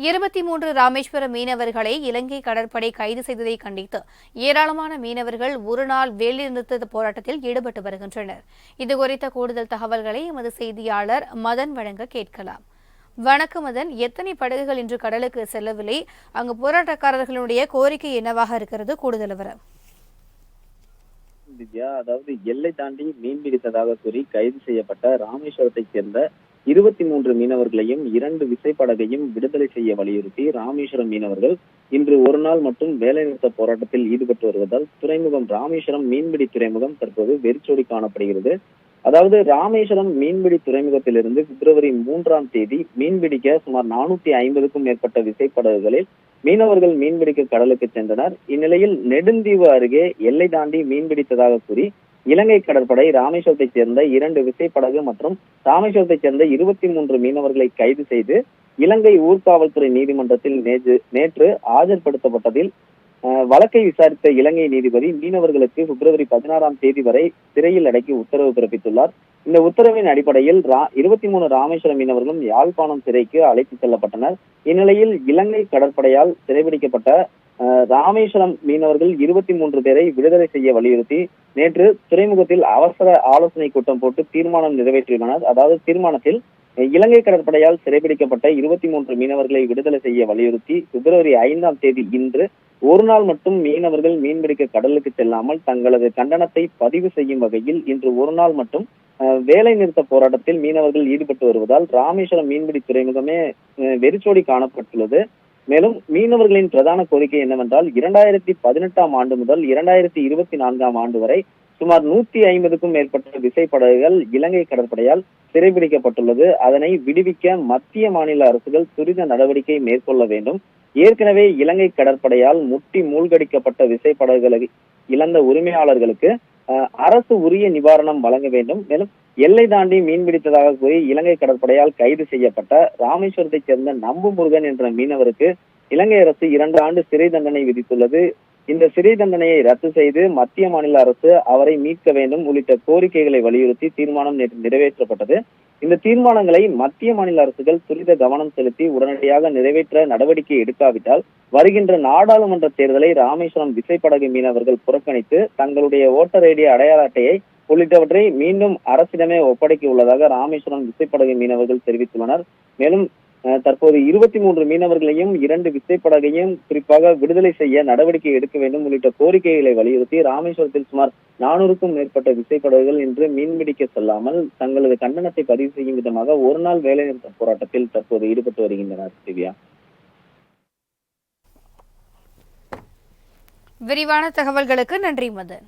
23 ராமேஸ்வரம் மீனவர்களை இலங்கை கடற்படை கைது செய்ததை கண்டித்து ஏராளமான மீனவர்கள் ஒருநாள் வேலைநிறுத்த போராட்டத்தில் ஈடுபட்டு வருகின்றனர். இதுகுறித்த கூடுதல் தகவல்களை எமது செய்தியாளர் மதன் வழங்க கேட்கலாம். வணக்கம் மதன், எத்தனை படகுகள் இன்று கடலுக்கு செல்லவில்லை? அங்கு போராட்டக்காரர்களுடைய கோரிக்கை என்னவாக இருக்கிறது? கூடுதல் விவரம். அதாவது எல்லை தாண்டி மீன் பிடித்ததாக கூறி கைது செய்யப்பட்ட ராமேஸ்வரத்தைச் சேர்ந்த 23 மீனவர்களையும் 2 விசைப்படகையும் விடுதலை செய்ய வலியுறுத்தி ராமேஸ்வரம் மீனவர்கள் இன்று ஒரு நாள் மட்டும் வேலைநிறுத்த போராட்டத்தில் ஈடுபட்டு வருவதால் துறைமுகம் ராமேஸ்வரம் மீன்பிடி துறைமுகம் தற்போது வெறிச்சோடி காணப்படுகிறது. அதாவது ராமேஸ்வரம் மீன்பிடி துறைமுகத்திலிருந்து பிப்ரவரி 3ஆம் தேதி மீன்பிடிக்க சுமார் 450க்கும் மேற்பட்ட விசைப்படகுகளில் மீனவர்கள் மீன்பிடிக்க கடலுக்கு சென்றனர். இந்நிலையில் நெடுந்தீவு அருகே எல்லை தாண்டி மீன்பிடித்ததாக கூறி இலங்கை கடற்படை ராமேஸ்வரத்தைச் சேர்ந்த 2 விசைப்படகு மற்றும் ராமேஸ்வரத்தைச் சேர்ந்த 23 மீனவர்களை கைது செய்து இலங்கை ஊர்காவல்துறை நீதிமன்றத்தில் நேற்று ஆஜர்படுத்தப்பட்டதில் வழக்கை விசாரித்த இலங்கை நீதிபதி மீனவர்களுக்கு பிப்ரவரி 16ஆம் தேதி வரை சிறையில் அடைக்கி உத்தரவு பிறப்பித்துள்ளார். இந்த உத்தரவின் அடிப்படையில் 23 ராமேஸ்வரம் மீனவர்களும் யாழ்ப்பாணம் சிறைக்கு அழைத்து செல்லப்பட்டனர். இந்நிலையில் இலங்கை கடற்படையால் சிறைபிடிக்கப்பட்ட ராமேஸ்வரம் மீனவர்கள் 23 பேரை விடுதலை செய்ய வலியுறுத்தி நேற்று துறைமுகத்தில் அவசர ஆலோசனை கூட்டம் போட்டு தீர்மானம் நிறைவேற்றியுள்ளனர். அதாவது தீர்மானத்தில் இலங்கை கடற்படையால் சிறைபிடிக்கப்பட்ட 23 மீனவர்களை விடுதலை செய்ய வலியுறுத்தி பிப்ரவரி 5ஆம் தேதி இன்று ஒரு நாள் மட்டும் மீனவர்கள் மீன்பிடிக்க கடலுக்கு செல்லாமல் தங்களது கண்டனத்தை பதிவு செய்யும் வகையில் இன்று ஒரு நாள் மட்டும் வேலை நிறுத்த போராட்டத்தில் மீனவர்கள் ஈடுபட்டு வருவதால் ராமேஸ்வரம் மீன்பிடி துறைமுகமே வெறிச்சோடி காணப்பட்டுள்ளது. மேலும் மீனவர்களின் பிரதான கோரிக்கை என்னவென்றால் 2018ஆம் ஆண்டு முதல் 2024ஆம் ஆண்டு வரை சுமார் 150க்கும் மேற்பட்ட விசைப்படகுகள் இலங்கை கடற்படையால் சிறைபிடிக்கப்பட்டுள்ளது. அதனை விடுவிக்க மத்திய மாநில அரசுகள் துரித நடவடிக்கை மேற்கொள்ள வேண்டும். ஏற்கனவே இலங்கை கடற்படையால் முட்டி மூழ்கடிக்கப்பட்ட விசைப்படகுகளை இழந்த உரிமையாளர்களுக்கு அரசு உரிய நிவாரணம் வழங்க வேண்டும். மேலும் எல்லை தாண்டி மீன்பிடித்ததாக கூறி இலங்கை கடற்படையால் கைது செய்யப்பட்ட ராமேஸ்வரத்தைச் சேர்ந்த நம்பு முருகன் என்ற மீனவருக்கு இலங்கை அரசு 2 ஆண்டு சிறை தண்டனை விதித்துள்ளது. இந்த சிறை தண்டனையை ரத்து செய்து மத்திய மாநில அரசு அவரை மீட்க வேண்டும் உள்ளிட்ட கோரிக்கைகளை வலியுறுத்தி தீர்மானம் நேற்று நிறைவேற்றப்பட்டது. இந்த தீர்மானங்களை மத்திய மாநில அரசுகள் துரித கவனம் செலுத்தி உடனடியாக நிறைவேற்ற நடவடிக்கை எடுக்காவிட்டால் வருகின்ற நாடாளுமன்ற தேர்தலை ராமேஸ்வரம் விசைப்படகு மீனவர்கள் புறக்கணித்து தங்களுடைய ஓட்டர் ஐடி அடையாள அட்டையை உள்ளிட்டவற்றை மீண்டும் அரசிடமே ஒப்படைக்க உள்ளதாக ராமேஸ்வரம் விசைப்படகு மீனவர்கள் தெரிவித்துள்ளனர். மேலும் தற்போது 23 மீனவர்களையும் 2 விசைப்படகையும் குறிப்பாக விடுதலை செய்ய நடவடிக்கை எடுக்க வேண்டும் உள்ளிட்ட கோரிக்கைகளை வலியுறுத்தி ராமேஸ்வரத்தில் சுமார் 400க்கும் மேற்பட்ட விசைப்படகுகள் இன்று மீன்பிடிக்க செல்லாமல் தங்களது கண்டனத்தை பதிவு செய்யும் விதமாக ஒரு நாள் வேலைநிறுத்த போராட்டத்தில் தற்போது ஈடுபட்டு வருகின்றனர். திவ்யா, விரிவான தகவல்களுக்கு நன்றி மதன்.